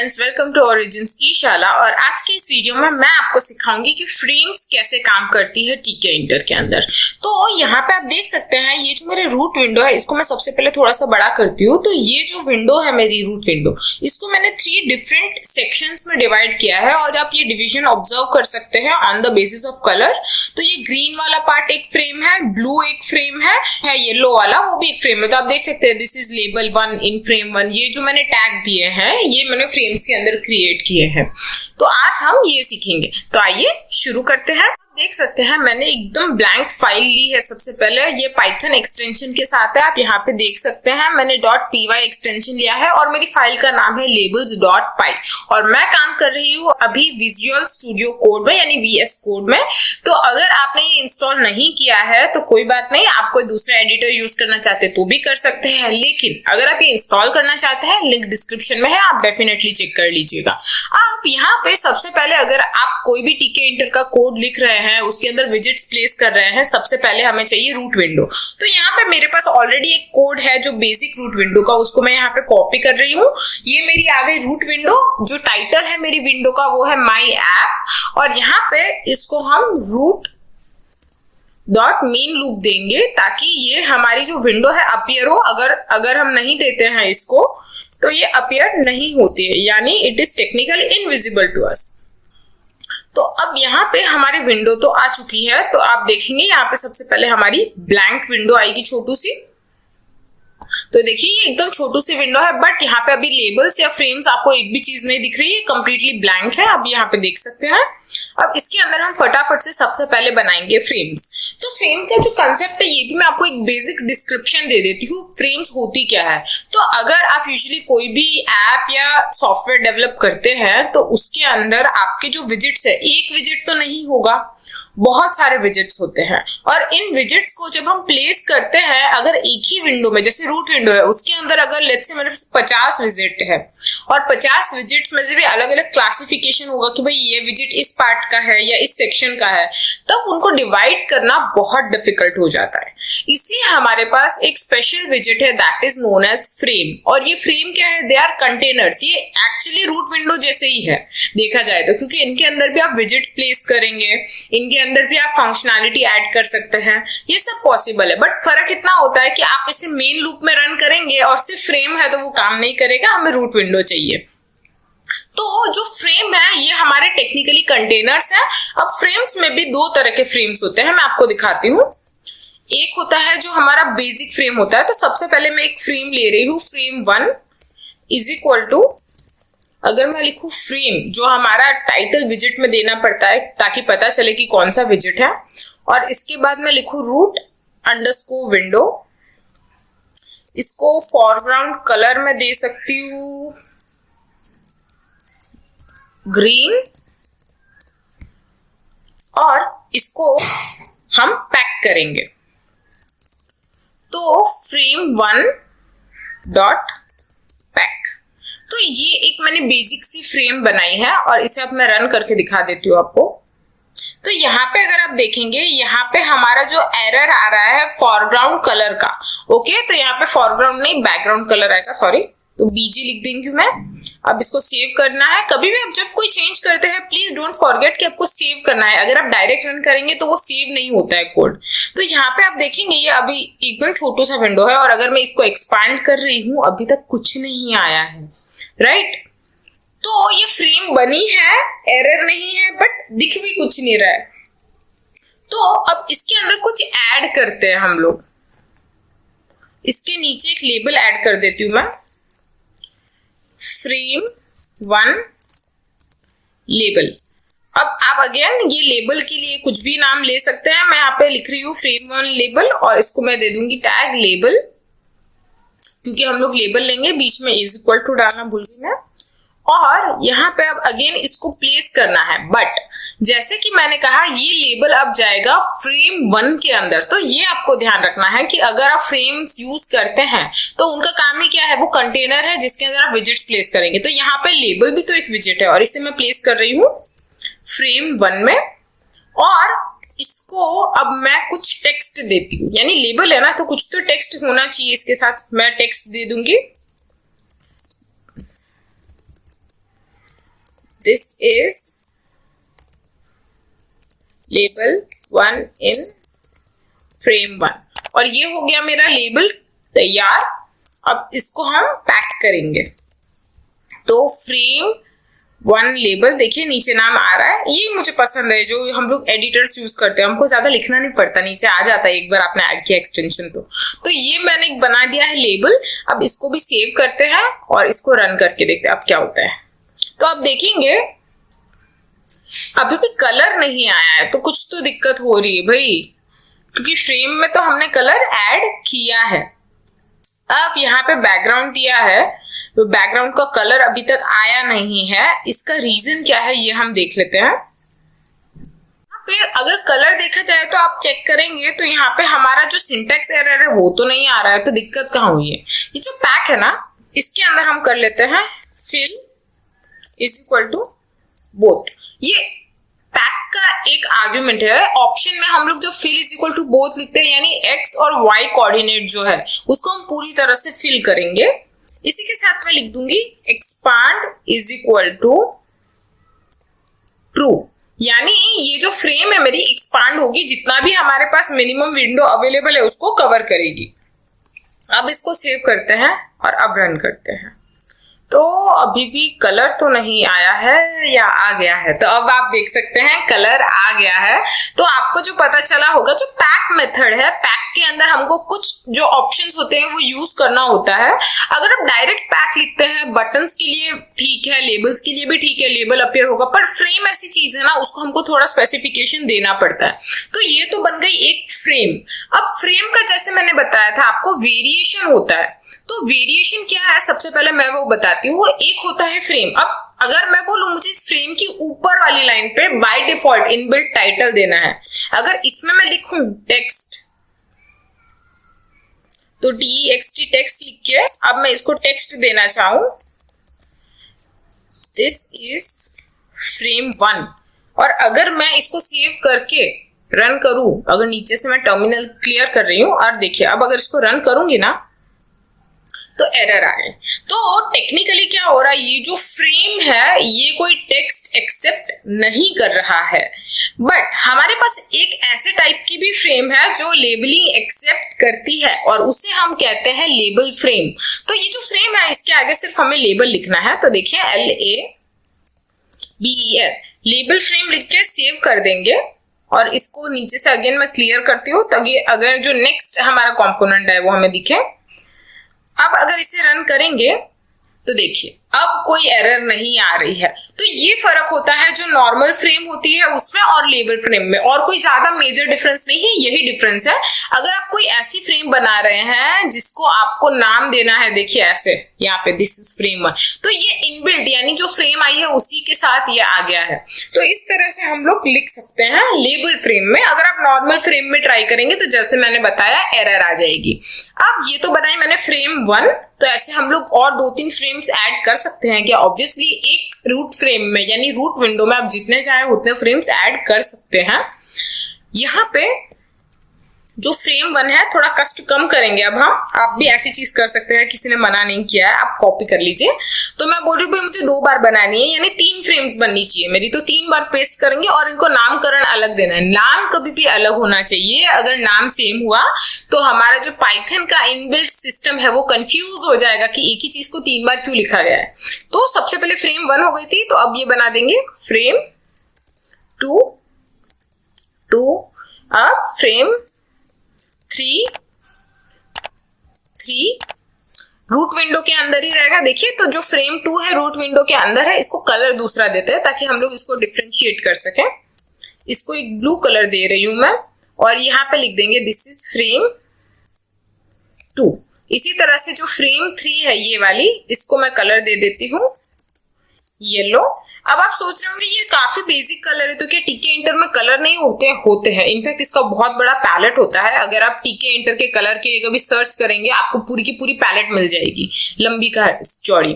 Friends, welcome to origins की शाला। और आज के इस वीडियो में मैं आपको सिखाऊंगी कि फ्रेम्स कैसे काम करती है टीके इंटर के अंदर। तो यहाँ पे आप देख सकते हैं ये जो मेरे रूट विंडो है इसको मैं सबसे पहले थोड़ा सा बड़ा करती हूँ। तो ये जो विंडो है मेरी रूट विंडो, इसको मैंने 3 डिफरेंट सेक्शंस में डिवाइड किया है और आप ये डिवीजन ऑब्जर्व कर सकते हैं on the basis of colour. तो ये ग्रीन वाला पार्ट एक फ्रेम है, ब्लू एक फ्रेम है येलो वाला वो भी एक फ्रेम है। तो आप देख सकते हैं this is label 1 in frame 1। ये जो मैंने टैग दिए हैं ये मैंने फ्रेम्स के अंदर क्रिएट किए हैं। तो आज हम ये सीखेंगे। तो आइए शुरू करते हैं। देख सकते हैं मैंने एकदम ब्लैंक फाइल ली है। सबसे पहले ये पाइथन एक्सटेंशन के साथ है, आप यहाँ पे देख सकते हैं मैंने .py एक्सटेंशन लिया है और मेरी फाइल का नाम है labels.py। और मैं काम कर रही हूँ अभी विजुअल स्टूडियो कोड में यानी VS कोड में। तो अगर आपने ये इंस्टॉल नहीं किया है तो कोई बात नहीं, आप कोई दूसरा एडिटर यूज करना चाहते हैं तो भी कर सकते हैं। लेकिन अगर आप ये इंस्टॉल करना चाहते हैं लिंक डिस्क्रिप्शन में है, आप डेफिनेटली चेक कर लीजिएगा। आप यहाँ पे सबसे पहले अगर आप कोई भी टीके इंटर का कोड लिख रहे हैं उसके अंदर विजिट्स प्लेस कर रहे हैं, सबसे पहले हमें चाहिए रूट विंडो। तो यहाँ पे मेरे पास ऑलरेडी एक कोड है जो बेसिक रूट विंडो का, उसको मैं यहाँ पे कॉपी कर रही हूँ। ये मेरी आ गई रूट विंडो। जो टाइटल है मेरी विंडो का वो है माई ऐप और यहाँ पे इसको हम रूट मेन लूप देंगे ताकि ये हमारी जो विंडो है अपीयर हो। अगर हम नहीं देते हैं इसको तो ये अपीयर नहीं होती है, यानी it is technically invisible to us. तो अब यहाँ पे हमारी विंडो तो आ चुकी है। तो आप देखेंगे यहाँ पे सबसे पहले हमारी ब्लैंक विंडो आएगी छोटू सी। तो देखिए ये एकदम छोटू सी विंडो है, बट यहाँ पे अभी लेबल्स या फ्रेम्स आपको एक भी चीज नहीं दिख रही है, कंप्लीटली ब्लैंक है। अब यहाँ पे देख सकते हैं। अब इसके अंदर हम फटाफट से सबसे पहले बनाएंगे फ्रेम्स। तो फ्रेम का जो कंसेप्ट है ये भी मैं आपको एक बेसिक डिस्क्रिप्शन दे देती हूँ, फ्रेम्स होती क्या है। तो अगर आप यूजुअली कोई भी ऐप या सॉफ्टवेयर डेवलप करते हैं तो उसके अंदर आपके जो विजिट्स है, एक विजिट तो नहीं होगा, बहुत सारे विजिट्स होते हैं। और इन विजिट्स को जब हम प्लेस करते हैं, अगर एक ही विंडो में, जैसे रूट विंडो है उसके अंदर अगर लेट्स से मेरे पास 50 विजिट है और 50 विजिट्स में से भी अलग अलग क्लासिफिकेशन होगा कि भाई ये विजिट इस पार्ट का है या इस सेक्शन का है, तब उनको डिवाइड करना बहुत डिफिकल्ट हो जाता है। इसलिए हमारे पास एक स्पेशल विजिट है that is known as frame. और ये फ्रेम क्या है? They are containers. ये एक्चुअली रूट विंडो जैसे ही है देखा जाए तो, क्योंकि इनके अंदर भी आप विजिट्स प्लेस करेंगे, इनके अंदर भी आप फंक्शनैलिटी ऐड कर सकते हैं, ये सब पॉसिबल है। बट फर्क इतना होता है कि आप इसे मेन लूप में रन करेंगे और सिर्फ फ्रेम है तो वो काम नहीं करेगा, हमें रूट विंडो चाहिए। तो जो फ्रेम है ये हमारे टेक्निकली कंटेनर्स हैं। अब फ्रेम्स में भी 2 तरह के फ्रेम्स होते हैं, मैं आपको दिखाती हूँ। एक होता है जो हमारा बेसिक फ्रेम होता है। तो सबसे पहले मैं एक फ्रेम ले रही हूँ, फ्रेम 1 इज इक्वल टू, अगर मैं लिखूं फ्रेम, जो हमारा टाइटल विजिट में देना पड़ता है ताकि पता चले कि कौन सा विजिट है, और इसके बाद मैं लिखूं रूट अंडरस्कोर विंडो। इसको फॉरग्राउंड कलर में दे सकती हूँ ग्रीन, और इसको हम पैक करेंगे। तो फ्रेम 1 डॉट पैक। तो ये एक मैंने बेसिक सी फ्रेम बनाई है और इसे अब मैं रन करके दिखा देती हूँ आपको। तो यहाँ पे अगर आप देखेंगे यहाँ पे हमारा जो एरर आ रहा है फॉरग्राउंड कलर का, ओके, तो यहाँ पे फॉरग्राउंड नहीं बैकग्राउंड कलर आएगा, सॉरी, तो BG लिख देंगी मैं। अब इसको सेव करना है। कभी भी आप जब कोई चेंज करते हैं प्लीज डोंट फॉरगेट कि आपको सेव करना है। अगर आप डायरेक्ट रन करेंगे तो वो सेव नहीं होता है कोड। तो यहाँ पे आप देखेंगे ये अभी एकदम छोटू सा विंडो है और अगर मैं इसको एक्सपांड कर रही हूँ अभी तक कुछ नहीं आया है, राइट। तो ये फ्रेम बनी है, एरर नहीं है, बट दिख भी कुछ नहीं रहा है। तो अब इसके अंदर कुछ ऐड करते हैं हम लोग। इसके नीचे एक लेबल ऐड कर देती हूं मैं, फ्रेम 1 लेबल। अब आप अगेन ये लेबल के लिए कुछ भी नाम ले सकते हैं। मैं यहाँ पे लिख रही हूँ फ्रेम 1 लेबल और इसको मैं दे दूंगी टैग लेबल, क्योंकि हम लोग लेबल लेंगे, बीच में इज इक्वल टू डालना भूल गई मैं। और यहाँ पे अब अगेन इसको प्लेस करना है, बट जैसे कि मैंने कहा ये लेबल अब जाएगा फ्रेम 1 के अंदर। तो ये आपको ध्यान रखना है कि अगर आप फ्रेम्स यूज करते हैं तो उनका काम ही क्या है, वो कंटेनर है जिसके अंदर आप विजिट्स प्लेस करेंगे। तो यहाँ पे लेबल भी तो एक विजिट है और इसे मैं प्लेस कर रही हूँ फ्रेम 1 में। और इसको अब मैं कुछ टेक्स्ट देती हूँ, यानी लेबल है ना तो कुछ तो टेक्स्ट होना चाहिए। इसके साथ मैं टेक्स्ट दे दूंगी this is label 1 in frame 1, और ये हो गया मेरा लेबल तैयार। अब इसको हम पैक करेंगे। तो फ्रेम 1 लेबल, देखिए नीचे नाम आ रहा है, ये मुझे पसंद है, जो हम लोग एडिटर्स यूज करते हैं, हमको ज्यादा लिखना नहीं पड़ता, नीचे आ जाता है एक बार आपने ऐड किया एक्सटेंशन तो ये मैंने एक बना दिया है लेबल। अब इसको भी सेव करते हैं और इसको रन करके देखते हैं अब क्या होता है। तो आप देखेंगे अभी भी कलर नहीं आया है, तो कुछ तो दिक्कत हो रही है भाई, क्योंकि फ्रेम में तो हमने कलर ऐड किया है। अब यहाँ पे बैकग्राउंड दिया है, तो बैकग्राउंड का कलर अभी तक आया नहीं है, इसका रीजन क्या है ये हम देख लेते हैं। फिर अगर कलर देखा जाए तो आप चेक करेंगे तो यहाँ पे हमारा जो सिंटैक्स एरर है वो तो नहीं आ रहा है, तो दिक्कत कहाँ हुई है। ये जो पैक है ना, इसके अंदर हम कर लेते हैं fill is equal to both. ये पैक का एक आर्ग्यूमेंट है। ऑप्शन में हम लोग जब fill is equal to both लिखते हैं, यानी एक्स और वाई कोऑर्डिनेट जो है उसको हम पूरी तरह से फिल करेंगे। इसी के साथ मैं लिख दूंगी expand is equal to true, यानी ये जो फ्रेम है मेरी एक्सपांड होगी, जितना भी हमारे पास मिनिमम विंडो अवेलेबल है उसको कवर करेगी। अब इसको सेव करते हैं और अब रन करते हैं। तो अभी भी कलर तो नहीं आया है या आ गया है, तो अब आप देख सकते हैं कलर आ गया है। तो आपको जो पता चला होगा, जो पैक मेथड है, पैक के अंदर हमको कुछ जो ऑप्शंस होते हैं वो यूज करना होता है। अगर आप डायरेक्ट पैक लिखते हैं बटन्स के लिए ठीक है, लेबल्स के लिए भी ठीक है, लेबल अपीयर होगा, पर फ्रेम ऐसी चीज है ना, उसको हमको थोड़ा स्पेसिफिकेशन देना पड़ता है। तो ये तो बन गई एक फ्रेम। अब फ्रेम का जैसे मैंने बताया था आपको वेरिएशन होता है, तो वेरिएशन क्या है सबसे पहले मैं वो बताती हूँ। वो एक होता है फ्रेम। अब अगर मैं बोलूं मुझे इस फ्रेम की ऊपर वाली लाइन पे बाय डिफॉल्ट इनबिल्ट टाइटल देना है, अगर इसमें मैं लिखूं टेक्स्ट, तो TXT टेक्स्ट लिख के अब मैं इसको टेक्स्ट देना चाहूं, दिस इज फ्रेम 1, और अगर मैं इसको सेव करके रन करूं, अगर नीचे से मैं टर्मिनल क्लियर कर रही हूं और देखिए अब अगर इसको रन करूंगी ना तो एरर आए। तो टेक्निकली क्या हो रहा है, ये जो फ्रेम है ये कोई टेक्स्ट एक्सेप्ट नहीं कर रहा है, बट हमारे पास एक ऐसे टाइप की भी फ्रेम है जो लेबलिंग एक्सेप्ट करती है और उसे हम कहते हैं लेबल फ्रेम। तो ये जो फ्रेम है इसके आगे सिर्फ हमें लेबल लिखना है, तो देखिए LABEL लेबल फ्रेम लिख के सेव कर देंगे और इसको नीचे से अगेन मैं क्लियर करती हूँ ताकि अगर जो नेक्स्ट हमारा कंपोनेंट है वो हमें दिखे। अब अगर इसे रन करेंगे तो देखिए अब कोई एरर नहीं आ रही है। तो ये फर्क होता है जो नॉर्मल फ्रेम होती है उसमें और लेबल फ्रेम में, और कोई ज्यादा मेजर डिफरेंस नहीं है, यही डिफरेंस है। अगर आप कोई ऐसी फ्रेम बना रहे हैं जिसको आपको नाम देना है, देखिए ऐसे यहाँ पे दिस इज फ्रेम 1, तो ये इनबिल्ट यानी जो फ्रेम आई है उसी के साथ ये आ गया है। तो इस तरह से हम लोग लिख सकते हैं लेबल फ्रेम में। अगर आप नॉर्मल फ्रेम में ट्राई करेंगे तो जैसे मैंने बताया एरर आ जाएगी। अब ये तो बनाई मैंने फ्रेम 1, तो ऐसे हम लोग और 2-3 फ्रेम्स ऐड कर सकते हैं क्या? ऑब्वियसली एक रूट फ्रेम में यानी रूट विंडो में आप जितने चाहे उतने फ्रेम्स ऐड कर सकते हैं। यहाँ पे जो फ्रेम 1 है थोड़ा कष्ट कम करेंगे अब हम। आप भी ऐसी चीज कर सकते हैं, किसी ने मना नहीं किया है, आप कॉपी कर लीजिए। तो मैं बोल रही हूँ मुझे 2 बार बनानी है, यानी 3 फ्रेम्स बननी चाहिए मेरी, तो 3 बार पेस्ट करेंगे और इनको नामकरण अलग देना है। नाम कभी भी अलग होना चाहिए, अगर नाम सेम हुआ तो हमारा जो पाइथन का इनबिल्ट सिस्टम है वो कंफ्यूज हो जाएगा कि एक ही चीज को 3 बार क्यों लिखा गया है। तो सबसे पहले फ्रेम 1 हो गई थी, तो अब ये बना देंगे फ्रेम 2, अब फ्रेम 3 रूट विंडो के अंदर ही रहेगा। देखिए तो जो फ्रेम 2 है रूट विंडो के अंदर है, इसको कलर दूसरा देते हैं ताकि हम लोग इसको डिफरेंशिएट कर सकें। इसको एक ब्लू कलर दे रही हूं मैं, और यहाँ पे लिख देंगे दिस इज फ्रेम 2। इसी तरह से जो फ्रेम 3 है ये वाली, इसको मैं कलर दे देती हूँ येलो। अब आप सोच रहे होंगे ये काफी बेसिक कलर है, तो क्या टीके इंटर में कलर नहीं होते हैं। इनफैक्ट इसका बहुत बड़ा पैलेट होता है। अगर आप टीके इंटर के कलर के लिए कभी सर्च करेंगे आपको पूरी की पूरी पैलेट मिल जाएगी, लंबी का चौड़ी।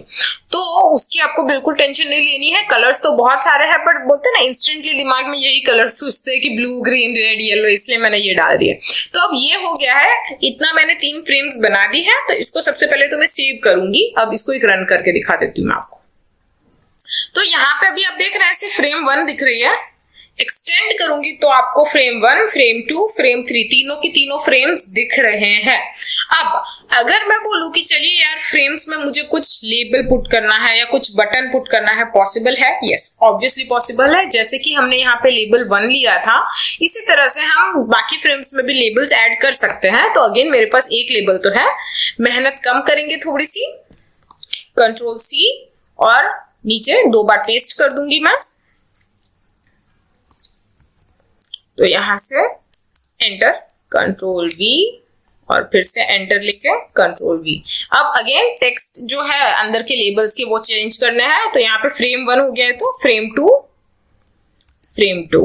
तो उसकी आपको बिल्कुल टेंशन नहीं लेनी है। कलर्स तो बहुत सारे हैं, बट बोलते हैं ना इंस्टेंटली दिमाग में यही कलर सोचते हैं कि ब्लू, ग्रीन, रेड, येलो, इसलिए मैंने ये डाल दिया। तो अब ये हो गया है, इतना मैंने 3 फ्रेम्स बना दी है। तो इसको सबसे पहले तो मैं सेव करूंगी। अब इसको एक रन करके दिखा देती हूँ मैं आपको। तो यहाँ पे अभी आप देख रहे हैं ऐसे फ्रेम 1 दिख रही है, एक्सटेंड करूंगी तो आपको फ्रेम 1, फ्रेम 2, फ्रेम 3 तीनों की तीनों फ्रेम्स दिख रहे हैं। अब अगर मैं बोलूं कि चलिए यार फ्रेम्स में मुझे कुछ लेबल पुट करना है या कुछ बटन पुट करना है, पॉसिबल है? यस, ऑब्वियसली पॉसिबल है। जैसे कि हमने यहाँ पे लेबल 1 लिया था, इसी तरह से हम बाकी फ्रेम्स में भी लेबल्स ऐड कर सकते हैं। तो अगेन मेरे पास एक लेबल तो है, मेहनत कम करेंगे थोड़ी सी, कंट्रोल C और नीचे 2 बार पेस्ट कर दूंगी मैं। तो यहां से एंटर, कंट्रोल V और फिर से एंटर लिखे, कंट्रोल V। अब अगेन टेक्स्ट जो है अंदर के लेबल्स के वो चेंज करने हैं। तो यहाँ पे फ्रेम 1 हो गया है, तो फ्रेम 2, फ्रेम 2,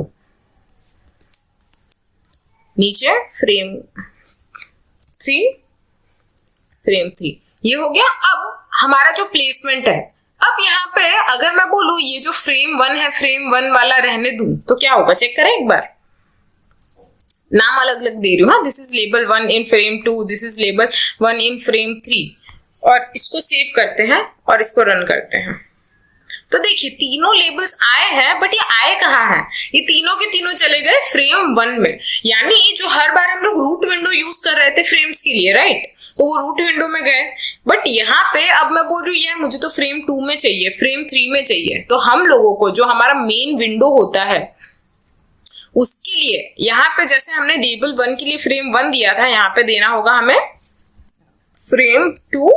नीचे फ्रेम 3, फ्रेम 3, ये हो गया। अब हमारा जो प्लेसमेंट है, अब यहाँ पे अगर मैं बोलूं ये जो फ्रेम 1 है, फ्रेम 1 वाला रहने दूं तो क्या होगा, चेक करें एक बार। नाम अलग अलग दे रही हूँ, हाँ, this is label 1 in frame 2, this is label 1 in frame 3, और इसको सेव करते हैं और इसको रन करते हैं। तो देखिए तीनों लेबल्स आए हैं, बट ये आए कहाँ हैं, ये तीनों के तीनों चले गए फ्रेम 1 में। यानी जो हर बार हम लोग रूट विंडो यूज कर रहे थे फ्रेम्स के लिए, राइट, तो वो रूट विंडो में गए। बट यहाँ पे अब मैं बोल रही हूँ यार मुझे तो फ्रेम 2 में चाहिए, फ्रेम 3 में चाहिए, तो हम लोगों को जो हमारा मेन विंडो होता है उसके लिए यहाँ पे जैसे हमने लेबल 1 के लिए फ्रेम 1 दिया था, यहाँ पे देना होगा हमें फ्रेम 2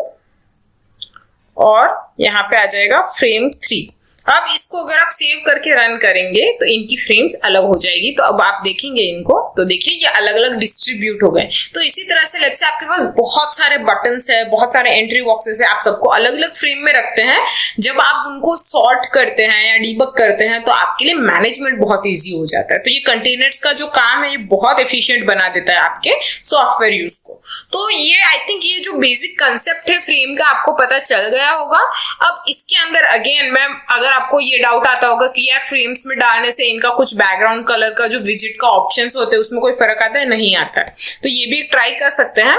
और यहाँ पे आ जाएगा फ्रेम 3। अब इसको अगर आप सेव करके रन करेंगे तो इनकी फ्रेम्स अलग हो जाएगी। तो अब आप देखेंगे इनको, तो देखिए ये अलग अलग डिस्ट्रीब्यूट हो गए। तो इसी तरह से लेट्स से आपके पास बहुत सारे बटन्स है, बहुत सारे एंट्री बॉक्सेस है, आप सबको अलग अलग फ्रेम में रखते हैं। जब आप उनको सॉर्ट करते हैं या डीबग करते हैं तो आपके लिए मैनेजमेंट बहुत ईजी हो जाता है। तो ये कंटेनर्स का जो काम है ये बहुत एफिशिएंट बना देता है आपके सॉफ्टवेयर यूज को। तो ये आई थिंक ये जो बेसिक कंसेप्ट है फ्रेम का आपको पता चल गया होगा। अब इसके अंदर अगेन मैं अगर आपको ये डाउट आता होगा कि यार फ्रेम्स में डालने से इनका कुछ बैकग्राउंड कलर का जो विजिट का ऑप्शंस होते हैं उसमें कोई फर्क आता है, नहीं आता है। तो ये भी ट्राई कर सकते हैं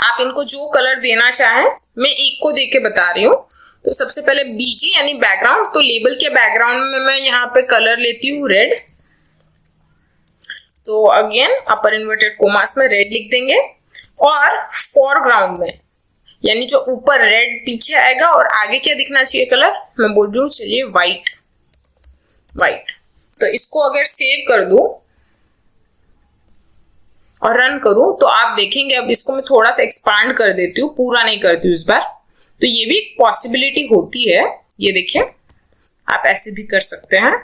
आप, इनको जो कलर देना चाहें। मैं एक को देके बता रही हूँ। तो सबसे पहले BG यानी बैकग्राउंड, तो लेबल के बैकग्राउंड में मैं यहाँ पे कलर लेती हूँ रेड। तो अगेन अपर इन्वर्टेड कोमास में रेड लिख देंगे, और फोरग्राउंड में यानी जो ऊपर रेड पीछे आएगा और आगे क्या दिखना चाहिए कलर, मैं बोल रही हूँ चलिए व्हाइट, व्हाइट। तो इसको अगर सेव कर दूं और रन करूं तो आप देखेंगे, अब इसको मैं थोड़ा सा एक्सपांड कर देती हूँ, पूरा नहीं करती हूँ इस बार। तो ये भी एक पॉसिबिलिटी होती है, ये देखिए आप ऐसे भी कर सकते हैं।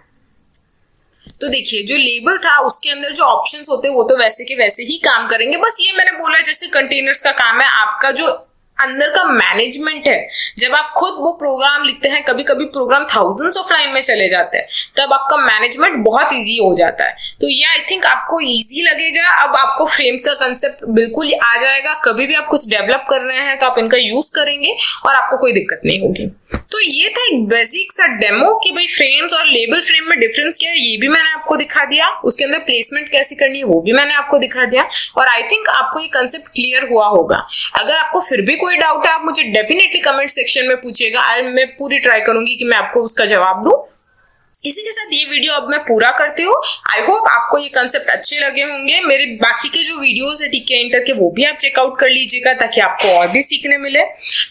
तो देखिए जो लेबल था उसके अंदर जो ऑप्शंस होते हैं वो तो वैसे के वैसे ही काम करेंगे। बस ये मैंने बोला जैसे कंटेनर्स का काम है, आपका जो अंदर का मैनेजमेंट है, जब आप खुद वो प्रोग्राम लिखते हैं, कभी कभी प्रोग्राम थाउजेंड्स ऑफ लाइन में चले जाते हैं, तब आपका मैनेजमेंट बहुत इजी हो जाता है। तो ये आई थिंक आपको इजी लगेगा। अब आपको फ्रेम्स का कंसेप्ट बिल्कुल आ जाएगा। कभी भी आप कुछ डेवलप कर रहे हैं तो आप इनका यूज करेंगे और आपको कोई दिक्कत नहीं होगी। तो ये था एक बेसिक सा डेमो कि भाई फ्रेम्स और लेबल फ्रेम में डिफरेंस क्या है, ये भी मैंने आपको दिखा दिया। उसके अंदर प्लेसमेंट कैसे करनी है वो भी मैंने आपको दिखा दिया, और आई थिंक आपको ये कंसेप्ट क्लियर हुआ होगा। अगर आपको फिर भी कोई डाउट है आप मुझे डेफिनेटली कमेंट सेक्शन में पूछिएगा, मैं पूरी ट्राई करूंगी कि मैं आपको उसका जवाब दूं। इसी के साथ ये वीडियो अब मैं पूरा करती हूँ। आई होप आपको ये कंसेप्ट अच्छे लगे होंगे। मेरे बाकी के जो वीडियोस है टीके इंटर के वो भी आप चेकआउट कर लीजिएगा ताकि आपको और भी सीखने मिले।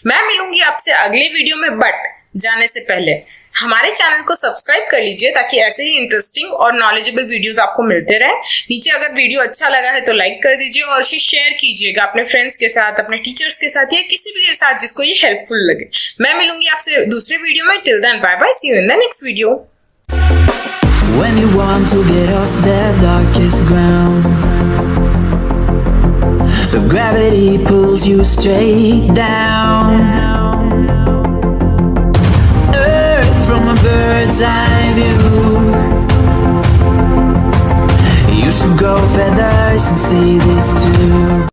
मैं मिलूंगी आपसे अगले वीडियो में, बट जाने से पहले हमारे चैनल को सब्सक्राइब कर लीजिए ताकि ऐसे ही इंटरेस्टिंग और नॉलेजेबल वीडियोस आपको मिलते रहे। नीचे अगर वीडियो अच्छा लगा है तो लाइक कर दीजिए और इसे शेयर कीजिएगा अपने फ्रेंड्स के साथ, अपने टीचर्स के साथ, या किसी भी के साथ जिसको ये हेल्पफुल लगे। मैं मिलूंगी आपसे दूसरे वीडियो में। Till then bye bye, see you in the next video. When you want to get off that darkest ground, but gravity pulls you straight down. Earth from a bird's eye view. You should grow feathers and see this too.